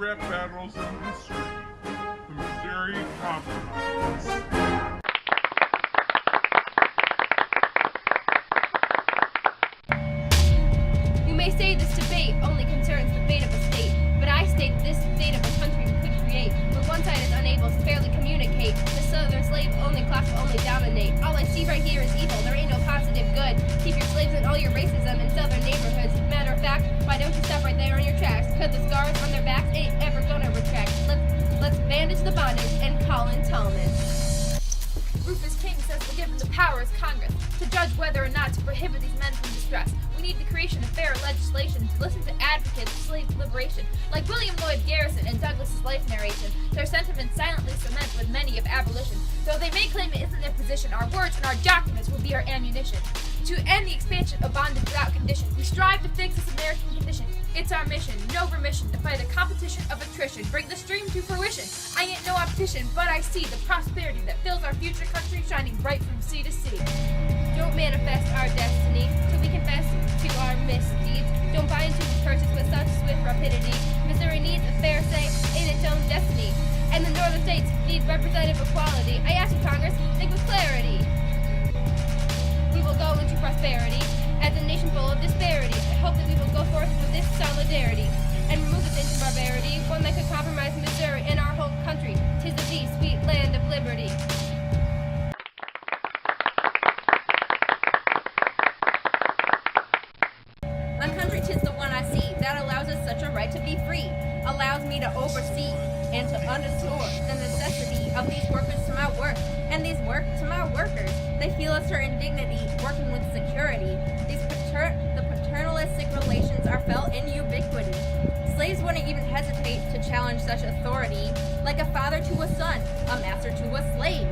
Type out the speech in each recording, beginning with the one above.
rap battles in history. The Missouri Compromise. You may say this debate only concerns the fate of a state, but I state this state of a country we could create, where one side is unable to fairly communicate. The southern slave only class will only dominate. All I see right here is evil, there ain't no positive good. Keep your slaves and all your racism in southern neighborhoods. Matter of fact, why don't you stop right there on your tracks? Cause the scars on their backs ain't ever gonna retract. Let's bandage the bondage and call in Tallman. Rufus King says we're given the power as Congress to judge whether or not to prohibit these men from distress. We need the creation of fair legislation to listen to advocates of slave liberation, like William Lloyd Garrison and Douglas's life narration. Their sentiments silently cement with many of abolition. Though they may claim it isn't their position, our words and our documents will be our ammunition. To end the expansion of bondage without condition, we strive to fix this American condition. It's our mission, no remission, to fight a competition of attrition, bring the stream to fruition. I ain't no optician, but I see the prosperity that fills our future country shining bright from sea to sea. Don't manifest our destiny till we confess to our misdeeds. Don't buy into the purchase with such swift rapidity. Missouri needs a fair say in its own destiny, and the northern states need representative equality. I ask you, Congress, think with clarity. We will go into prosperity as a nation full of disparity. I hope that we will go forth with this solidarity and remove this ancient barbarity, one that could compromise Missouri and our whole country. 'Tis of thee, sweet land of liberty. My country 'tis the one I see that allows us such a right to be free, allows me to oversee and to underscore the necessity of these workers to my work, and these work to my workers. They feel a certain dignity working with security. The paternalistic relations are felt in ubiquity. Slaves wouldn't even hesitate to challenge such authority, like a father to a son, a master to a slave.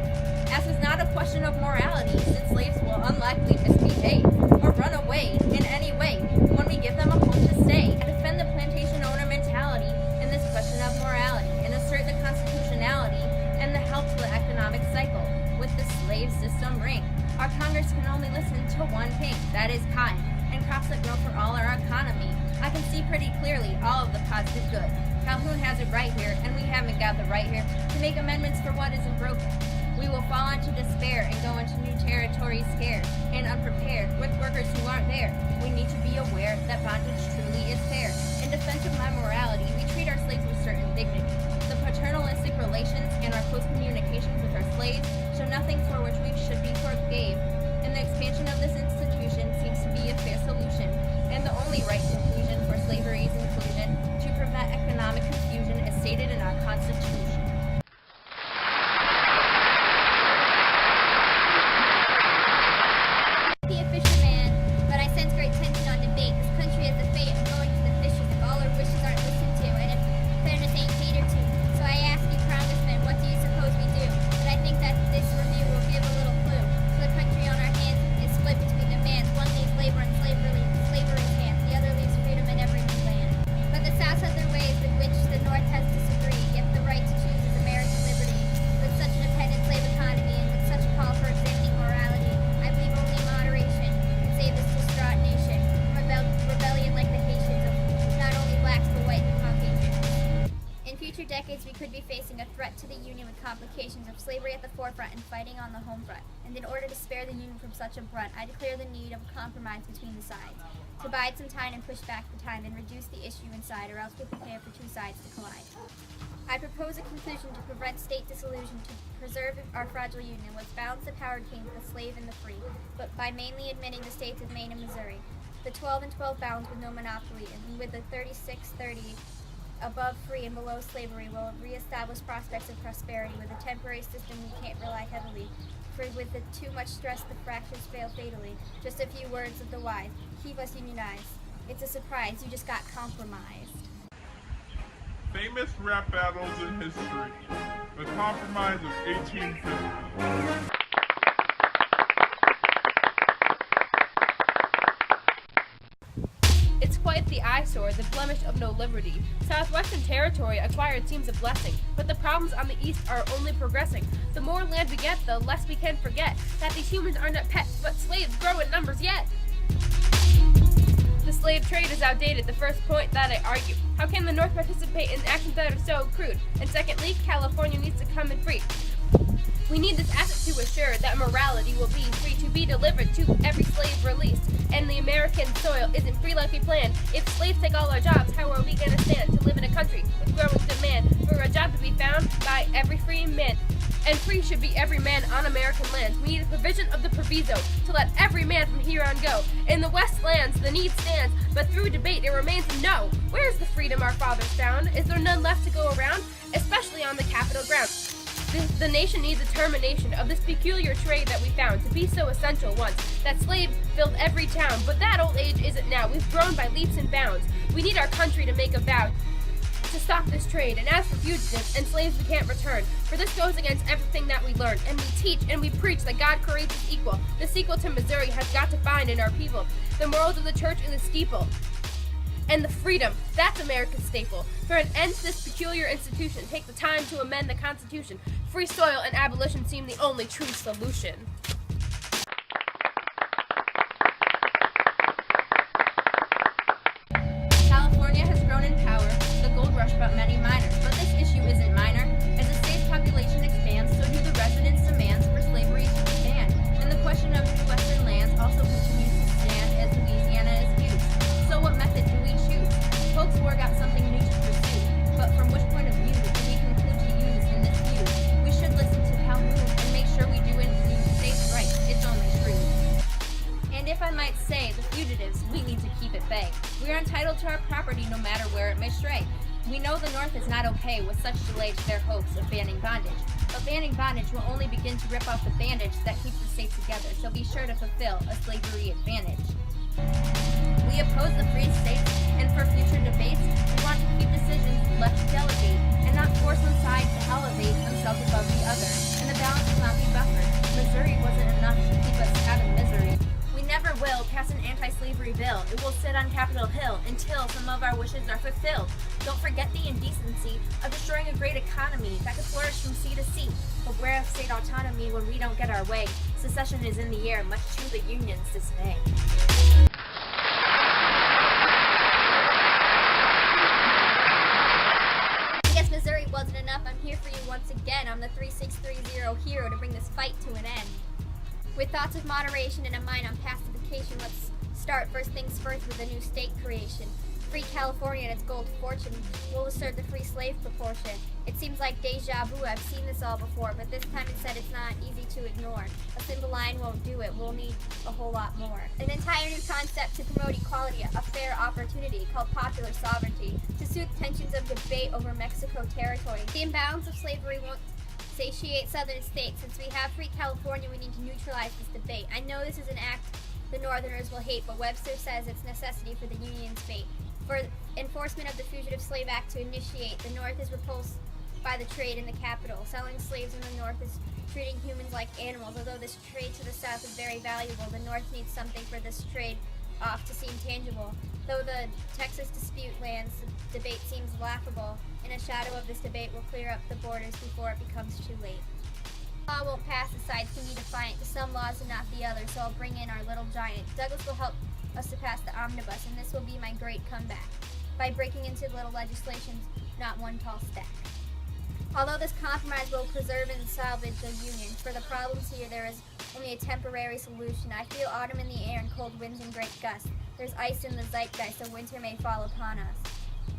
As is not a question of morality, since slaves will unlikely misbehave or run away in any way when we give them a home to stay. I defend the plantation owner mentality in this question of morality and assert the constitutionality and the help to the economic cycle with the slave system ring. Our Congress can only listen to one thing, that is kind, and crops that grow for all our economy. I can see pretty clearly all of the positive good. Calhoun has it right here, and we haven't got the right here to make amendments for what isn't broken. We will fall into despair and go into new territory scared and unprepared with workers who aren't there. We need to be aware that bondage truly is fair. In defense of my morality, we treat our slaves with certain dignity. The paternalistic relations and our close communications with our slaves show nothing for which we should be forgave, and the expansion of this institution seems to be a fair solution, and the only right conclusion for slavery's inclusion to prevent economic confusion as stated in our Constitution. Be a fisherman, but I sense great tension on debate. This country has the fate of going to the fishes if all our wishes aren't listened to and if fairness ain't catered to. So I ask you, Congressman, what do you suppose we do? But I think that this review will give a little clue. So the country on our hands is split between demands. One leaves labor and slavery's hands. The other leaves freedom in every new land. But the South has their ways with which the North has disagreed. Yet the right to choose is American liberty. With such an independent slave economy and with such a call for examining morality, I believe only moderation can save this distraught nation from rebellion like the Haitians of not only blacks but white and Caucasians. In future decades, we could be facing a threat to the Union with complications of slavery at the forefront and fighting on the home front. And in order to spare the Union from such a brunt, I declare the need of a compromise between the sides. To bide some time and push back the time and reduce the issue inside, or else we prepare for two sides to collide. I propose a conclusion to prevent state dissolution, to preserve our fragile union. Let's balance the power king, the slave, and the free, but by mainly admitting the states of Maine and Missouri. The 12 and 12 bounds with no monopoly, and with the 36-30 above free and below slavery will reestablish prospects of prosperity. With a temporary system we can't rely heavily, for with the too much stress the fractures fail fatally. Just a few words of the wise, keep us unionized. It's a surprise, you just got compromised. Famous rap battles in history. The Compromise of 1850. It's quite the eyesore, the blemish of no liberty. Southwestern territory acquired seems a blessing, but the problems on the east are only progressing. The more land we get, the less we can forget that these humans are not pets, but slaves grow in numbers yet. The slave trade is outdated, the first point that I argue. How can the North participate in actions that are so crude? And secondly, California needs to come in free. We need this asset to assure that morality will be free to be delivered to every slave released. And the American soil isn't free like we planned. If slaves take all our jobs, how are we going to stand to live in a country with growing demand for a job to be found by every free man? And free should be every man on American lands. We need a provision of the proviso to let every man from here on go. In the West lands, the need stands, but through debate it remains a no. Where is the freedom our fathers found? Is there none left to go around, especially on the Capitol ground? The nation needs a termination of this peculiar trade that we found to be so essential once. That slave filled every town, but that old age isn't now. We've grown by leaps and bounds. We need our country to make a vow to stop this trade. And as for fugitives and slaves we can't return, for this goes against everything that we learn. And we teach and we preach that God creates us equal. The sequel to Missouri has got to find in our people the morals of the church in the steeple. And the freedom, that's America's staple. For an end to this peculiar institution, take the time to amend the Constitution. Free soil and abolition seem the only true solution. California has grown in power. The gold rush brought many miners, but this issue isn't minor. As the state's population expands, so do the residents' demands for slavery to be banned. And the question of the western lands also continues to stand as Louisiana is used. So what method do we choose? Folks who got something new to pursue, but from which point of view do we conclude to use in this view? We should listen to Calhoun and make sure we do include states' rights. It's only true. And if I might say, the fugitives, we need to keep at bay. We are entitled to our property no matter where it may stray. We know the North is not okay with such delay to their hopes of banning bondage. But banning bondage will only begin to rip off the bandage that keeps the state together, so be sure to fulfill a slavery advantage. We oppose the free states, and for future debates, we want to keep decisions left to delegate, and not force one side to elevate themselves above the other, and the balance will not be buffered. Missouri wasn't enough to keep us out of misery. We never will pass an anti-slavery bill. It will sit on Capitol Hill until some of our wishes are fulfilled. Don't forget the indecency of destroying a great economy that could flourish from sea to sea. Beware of state autonomy when we don't get our way. Secession is in the air, much to the Union's dismay. Missouri wasn't enough. I'm here for you once again. I'm the 3630 hero to bring this fight to an end. With thoughts of moderation and a mind on pacification, let's start first things first with a new state creation. Free California and its gold fortune will assert the free slave proportion. It seems like deja vu. I've seen this all before, but this time instead it's not easy to ignore. A simple line won't do it. We'll need a whole lot more. An entire new concept to promote equality, a fair opportunity called popular sovereignty, to soothe tensions of debate over Mexico territory. The imbalance of slavery won't satiate southern states. Since we have free California, we need to neutralize this debate. I know this is an act the Northerners will hate, but Webster says it's necessity for the Union's fate. For enforcement of the Fugitive Slave Act to initiate, the North is repulsed by the trade in the capital. Selling slaves in the North is treating humans like animals. Although this trade to the South is very valuable, the North needs something for this trade off to seem tangible. Though the Texas dispute lands, the debate seems laughable. In a shadow of this debate, we'll clear up the borders before it becomes too late. Law won't pass the sides to be defiant to some laws and not the others, so I'll bring in our little giant. Douglas will help us to pass the omnibus, and this will be my great comeback, by breaking into little legislations, not one tall stack. Although this compromise will preserve and salvage the Union, for the problems here there is only a temporary solution. I feel autumn in the air and cold winds and great gusts. There's ice in the zeitgeist, so winter may fall upon us.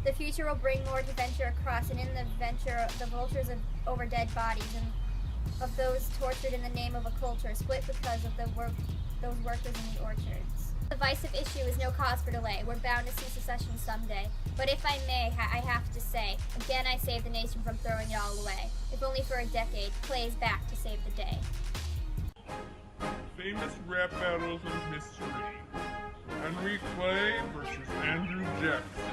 The future will bring more to venture across, and in the venture, the vultures over dead bodies, and of those tortured in the name of a culture, split because of those workers in the orchards. The divisive issue is no cause for delay. We're bound to see secession someday. But if I may, I have to say, again I save the nation from throwing it all away. If only for a decade, Clay is back to save the day. Famous rap battles of history. Henry Clay versus Andrew Jackson.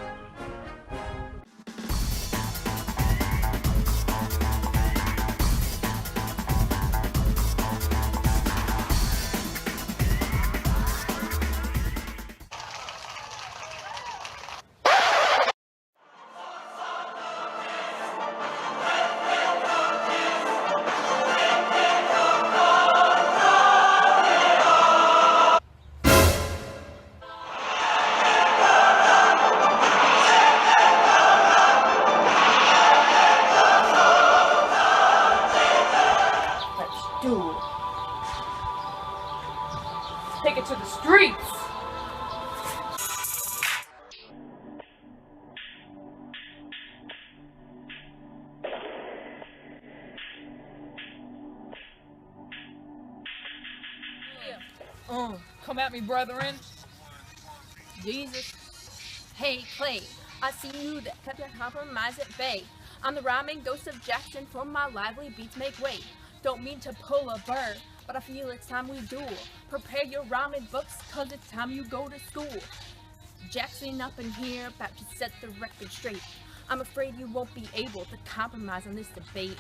Take it to the streets. Come at me, brethren. Jesus. Hey, Clay, I see you that kept your compromise at bay. I'm the rhyming ghost of Jackson, for my lively beats make way. Don't mean to pull a burr, but I feel it's time we duel. Prepare your rhyming books, cause it's time you go to school. Jackson up in here, about to set the record straight. I'm afraid you won't be able to compromise on this debate.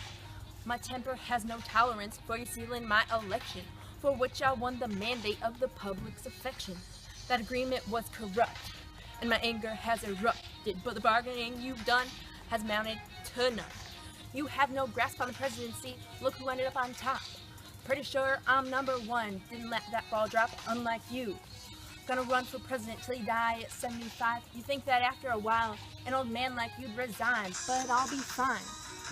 My temper has no tolerance for you sealing my election, for which I won the mandate of the public's affection. That agreement was corrupt, and my anger has erupted, but the bargaining you've done has mounted to none. You have no grasp on the presidency, look who ended up on top. Pretty sure I'm number one, didn't let that ball drop, unlike you. Gonna run for president till you die at 75. You think that after a while, an old man like you'd resign, but I'll be fine,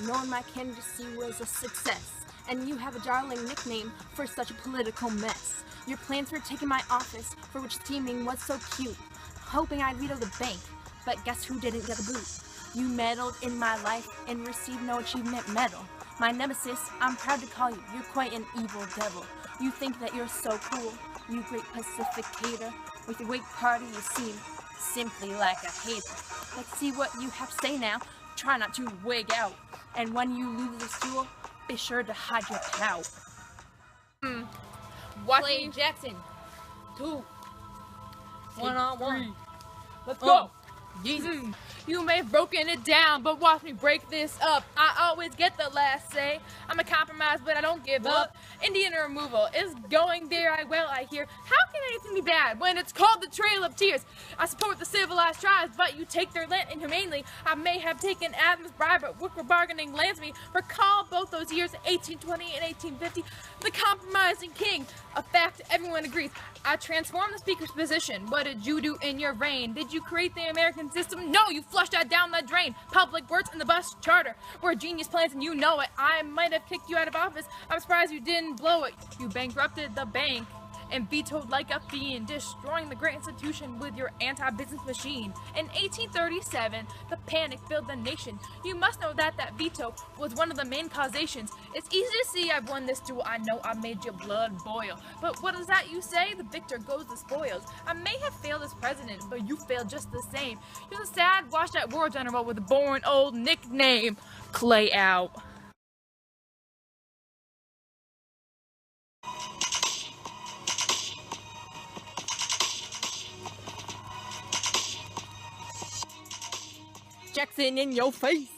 knowing my candidacy was a success. And you have a darling nickname for such a political mess. Your plans for taking my office, for which teaming was so cute, hoping I'd veto the bank, but guess who didn't get a boot? You meddled in my life and received no achievement medal. My nemesis, I'm proud to call you, you're quite an evil devil. You think that you're so cool, you great pacificator. With your Whig party you seem simply like a hater. Let's see what you have to say now, try not to wig out. And when you lose this duel, be sure to hide your pout. Clay Jackson, 2, 1-on-1. Let's go. Jesus. You may have broken it down, but watch me break this up. I always get the last say. I'm a compromise, but I don't give up. Indian removal is going there. I hear. How can anything be bad when it's called the Trail of Tears? I support the civilized tribes, but you take their land inhumanely. I may have taken Adam's bribe, but what we're bargaining lands me. Recall both those years, 1820 and 1850. The compromising king. A fact everyone agrees. I transformed the speaker's position. What did you do in your reign? Did you create the American system? No, you flushed that down the drain. Public works and the bus charter were genius plans, and you know it. I might have kicked you out of office. I'm surprised you didn't blow it. You bankrupted the bank and vetoed like a fiend, destroying the great institution with your anti-business machine. In 1837, the panic filled the nation. You must know that that veto was one of the main causations. It's easy to see I've won this duel. I know I made your blood boil. But what is that you say? The victor goes the spoils. I may have failed as president, but you failed just the same. You're the sad, washed-out war general with a boring old nickname. Clay out. Jackson in your face.